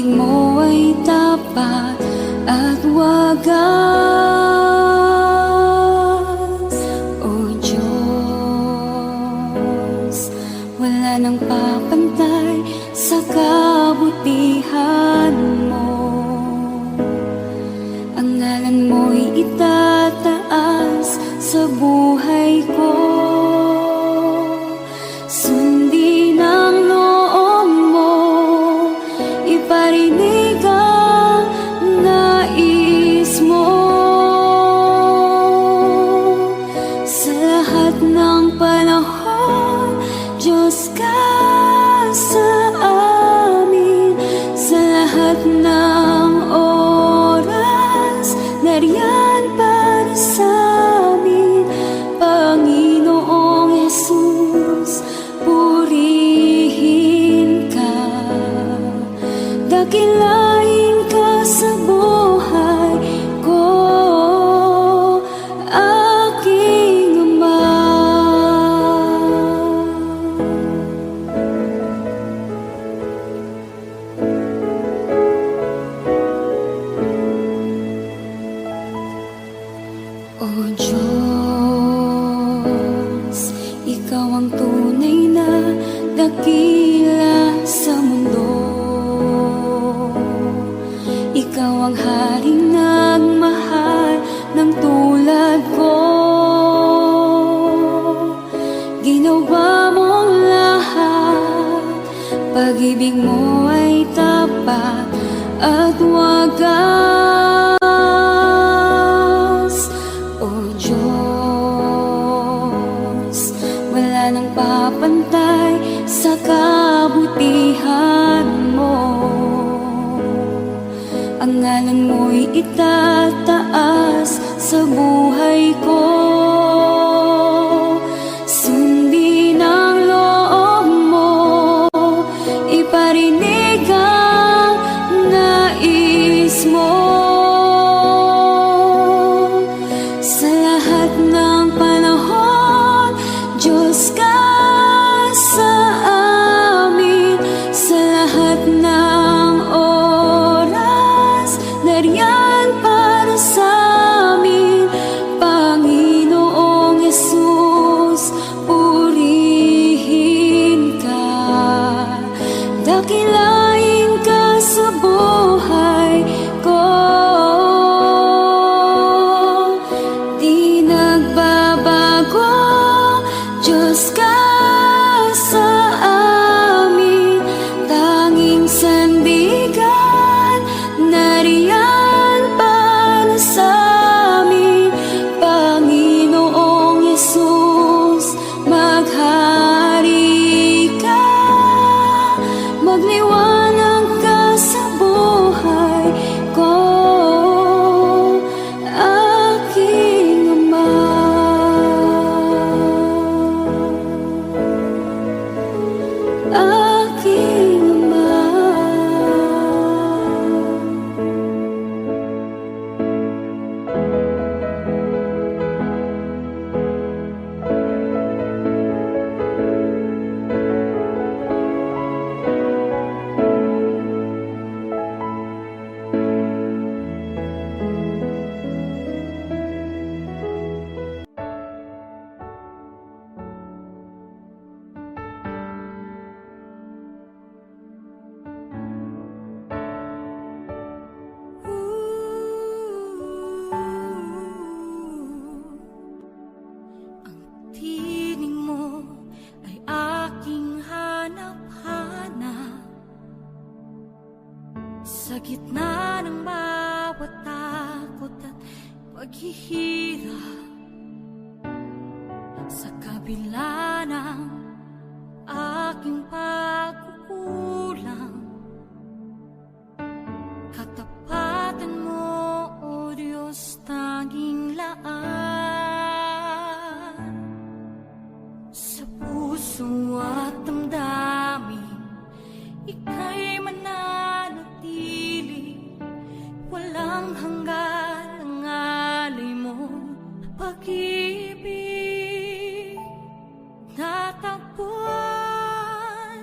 pag-ibig mo ay tapat at wagas. O Diyos, wala nang papantay sa kabutihan mo. Ang ngalan mo'y itataas sa buhay ko. Sundin ang loob mo, iparinig ang nais mo. Sa lahat ng panahon, Diyos ka sa amin. Sa lahat ng oras, nariyan para sa amin. Panginoong Jesus, purihin ka. Dakilain ka sa buhay ko, aking Ama. O Diyos, ikaw ang tunay na dakila sa mundo. Ikaw ang haring nagmahal ng tulad ko. Ginawa mong lahat, pag-ibig mo ay tapat at wagas. O Diyos, wala nang papantay sa kabutihan mo. Ang ngalan mo'y itataas sa buhay ko. Sundin ang loob mo, iparinig ang nais mo. Sa lahat ng panahon, Diyos ka sa amin. Sa lahat ng oras, nariyan para sa amin. Panginoong Jesus, purihin ka. Dakilain ka sa buhay ko. Di nagbabago, Diyos ka sa amin. Tanging sandigan, nariyan para sa amin. Panginoong Jesus, maghari ka. Magliwanag ka sa buhay ko, aking Ama. Aking Ama. Ang tinig mo ay aking hanap-hanap. Sa gitna ng bawat takot at paghihirap, sa kabila ng aking pagkukulang, katapatan mo, O Diyos, tanging laan. Sa puso at damdamin, ika'y mananatili. Walang hanggan ang alay mo, pag-ibig. Natagpuan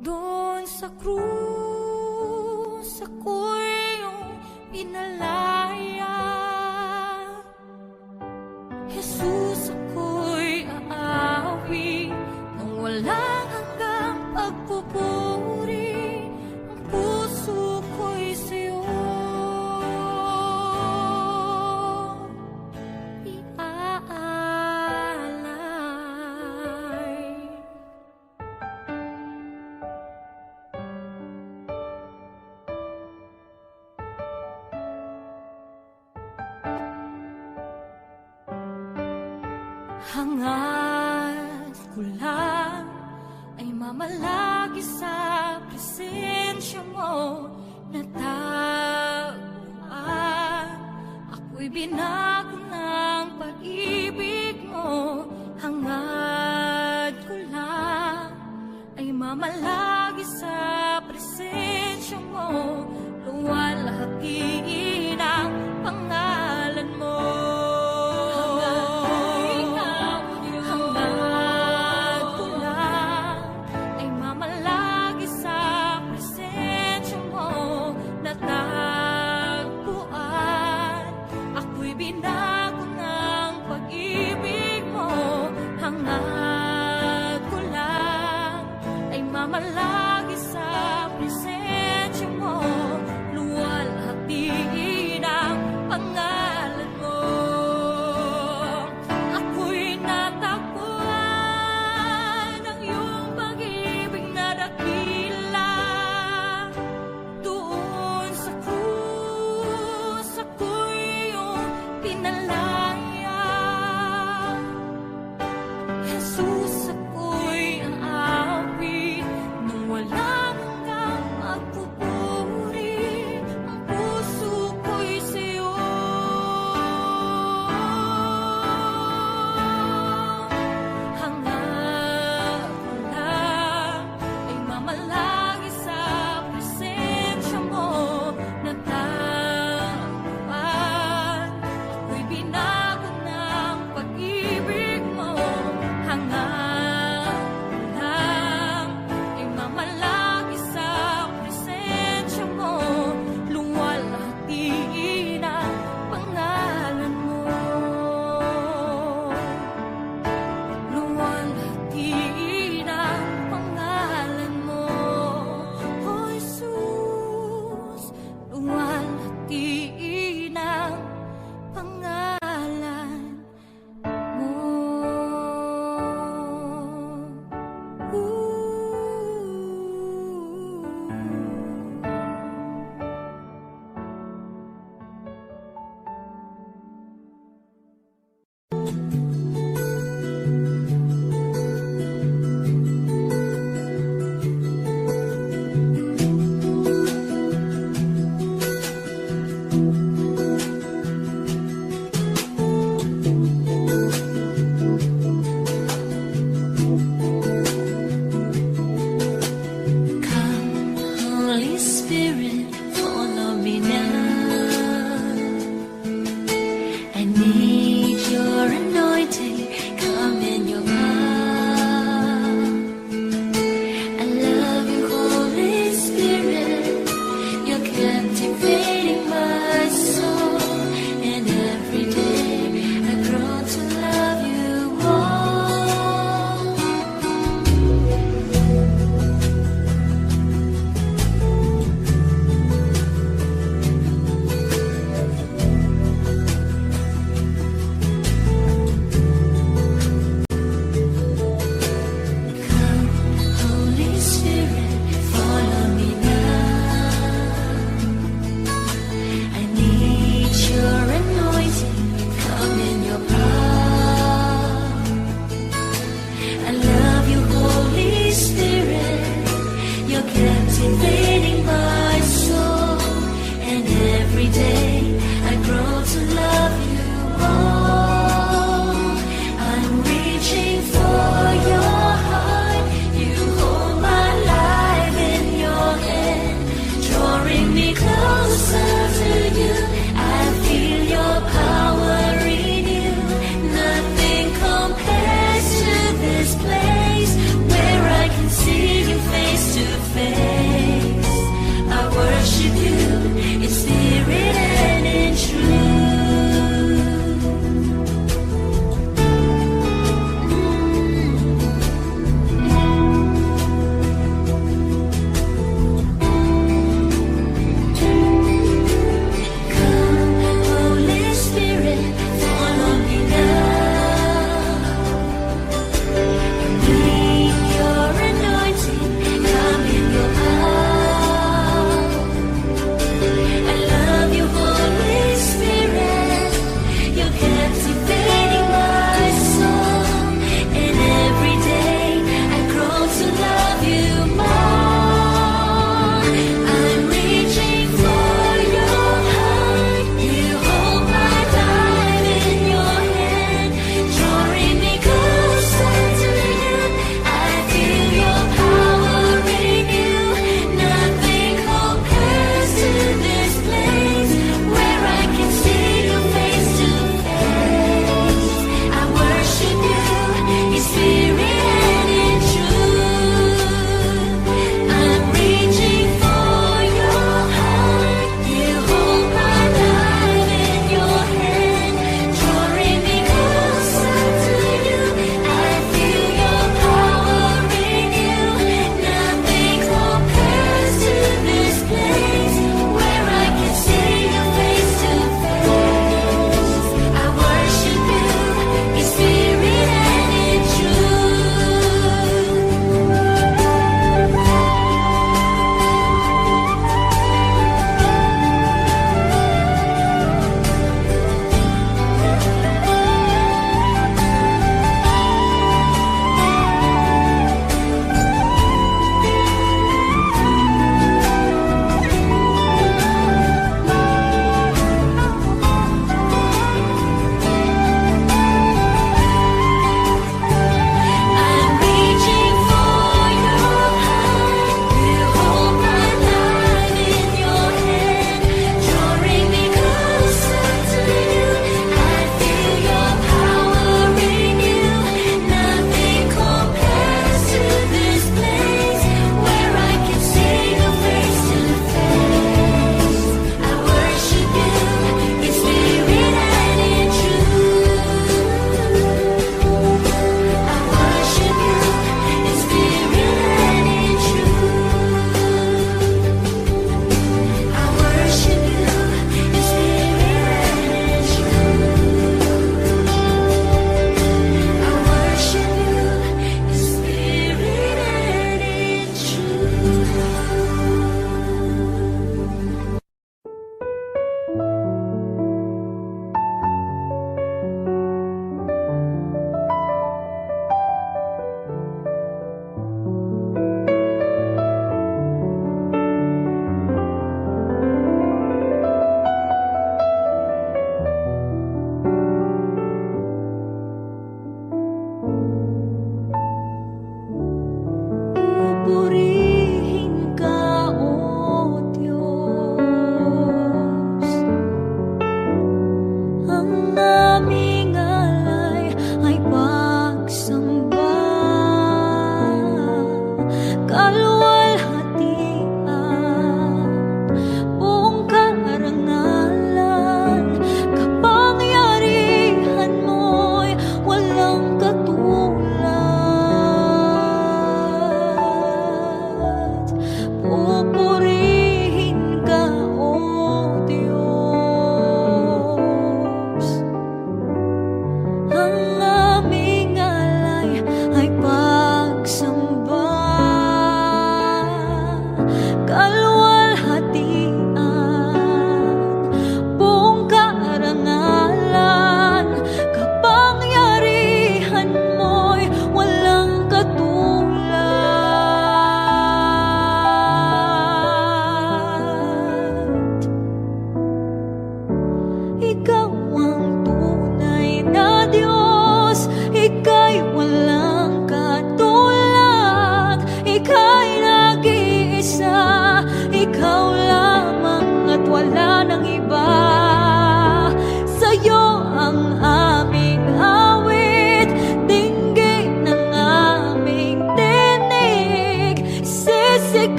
Doon sa krus ako'y iyong pinalaya. Jesus, ako'y aawi nang walang hanggang pagpupuri. Ang puso ko'y sa'yo iaalay. Hangad ko lang ay mamalagi sa presensya mo, na taguan ako'y binago ng pag-ibig mo. Hangad ko lang ay mamalagi sa presensya mo, luwalhatiin ang pangalan mo. Binago ng pag-ibig mo. Hangad ko lang ay mamalagi sa presensya mo, luwalhatiin ang pangalan mo. Ako'y natagpuan ng iyong pag-ibig na dakila. Doon sa krus ako'y pinalaya. Jesus, ako'y aawi nang walang hanggang magpupuri. Ang puso ko'y sa'yo hangad ko lang ay mamalagi sa presensya mo, na taguan ako'y binago ng pag-ibig mo. Hangad ko lang ay mamalagi sa presensya mo, luwalhatiin ang pangalan mo. Luwalhatiin ang pangalan mo, O Jesus. Luwalhatiin ang pangalan mo. Come, Holy Spirit, follow me now. I need your anointing, come in your power. I love you, Holy Spirit, you're captivating my soul. And every day I grow to love you more. Come, Holy Spirit, follow me now. I need your anointing, come in your power. I love you, Holy Spirit, you're captivating my soul. And every day I grow to love you more. I'm reaching for your heart, you hold my life in your hand, drawing me closer to you. I feel your power in you. Nothing compares to this place where I can see you face to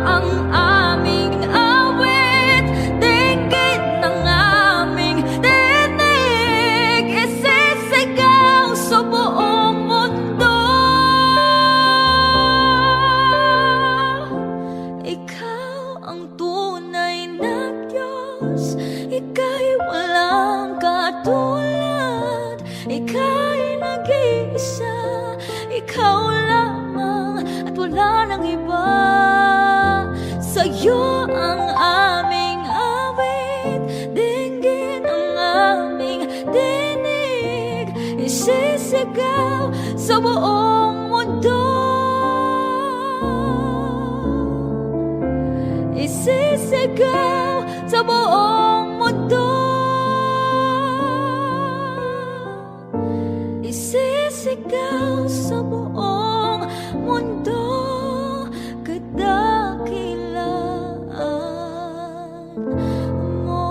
ang aming awit, dinggit ng aming tinig, isisigaw sa buong mundo. Ikaw ang tunay na Diyos, ika'y walang katulad, ika'y nag-iisa, ikaw lamang at wala nang iba. Sa'yo ang aming awit, dinggin ang aming tinig, isisigaw sa buong mundo. Isisigaw sa buong mundo. Isisigaw sa buong mundo, kadakilaan mo.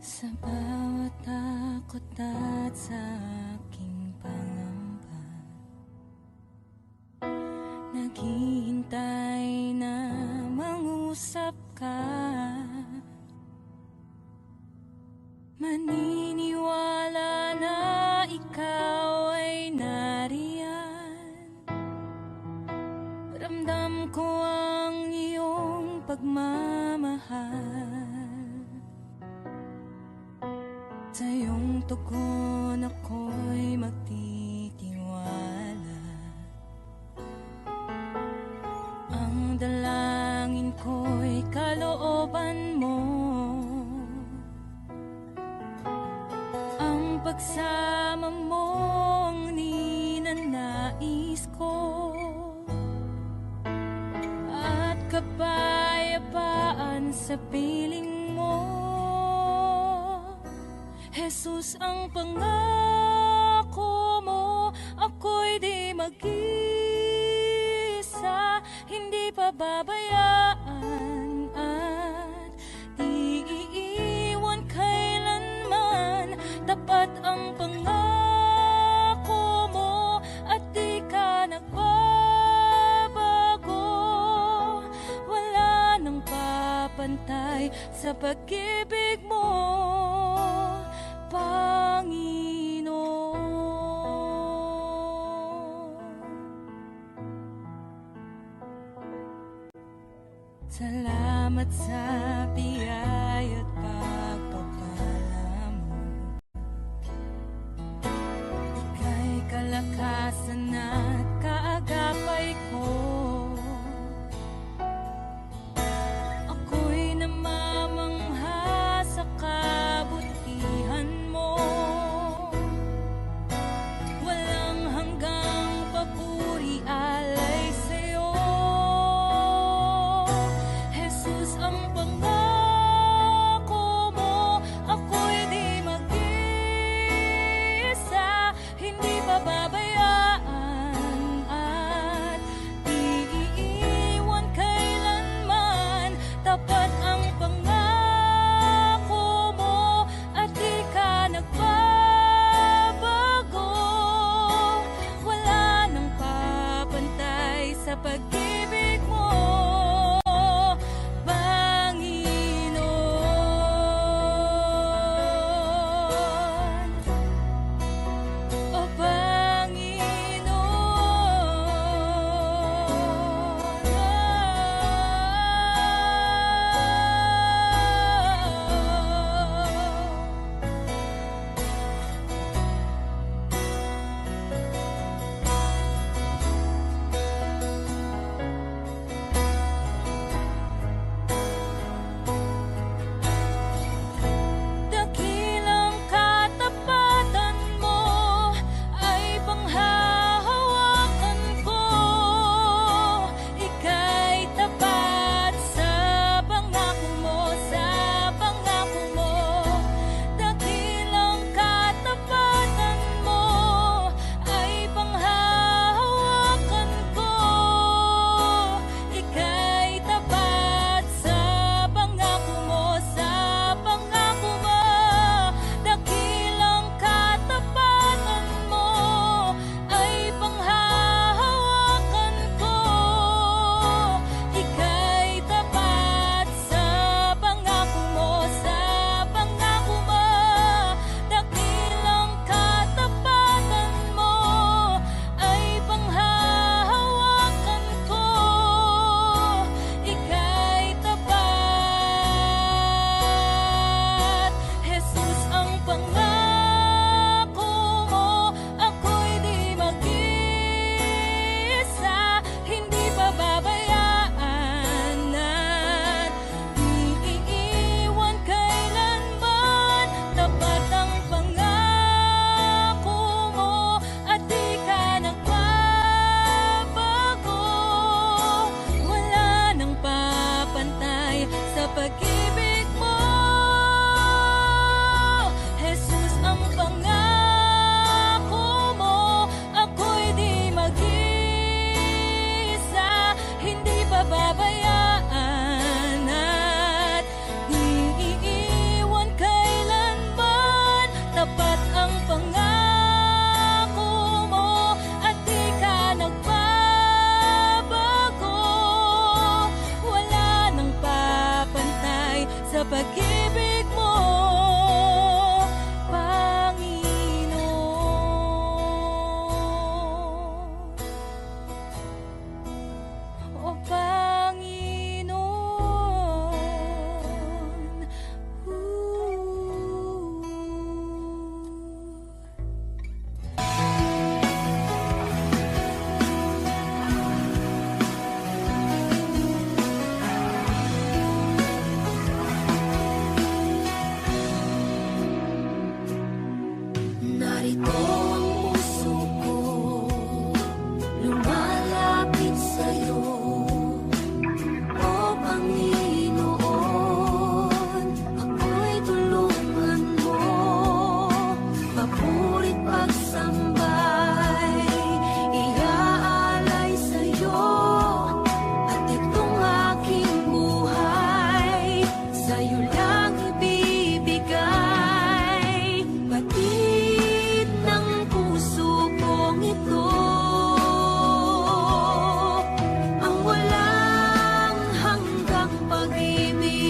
Sa bawat takot at sa aking pangamba, naghihintay na mangusap ka. Maniniwala na ikaw ay nariyan. Ramdam ko ang iyong pagmamahal. Sa iyong tugon ako'y magtitiwala. Ang dalangin ko'y kalooban mo. Ang pagsama mo ang ninanais ko. At kapayapaan sa piling mo. Jesus, ang pangako mo, ako'y di mag-isa, hindi pababayaan at di iiwan kailanman. Tapat ang pangako mo at di ka nagbabago. Wala nang papantay sa pag-ibig mo, Panginoon. Salamat sa biyaya at pagpapala mo. Ika'y kalakasan at kaagapay ko. Ako'y namamangha sa kabutihan mo. Walang hanggang papuri alay sa'yo. Jesus, ang pangako sa pag-ibig mo, Panginoon. O Panginoon. Narito ang puso ko, lumalapit sa'yo, O Panginoon. Ako'y tulungan mo, papurit pagsambay, iaalay sa'yo, at itong aking buhay, sa'yo lang ibibigay. Batid ng puso kong ito, ang walang hanggang pag-ibig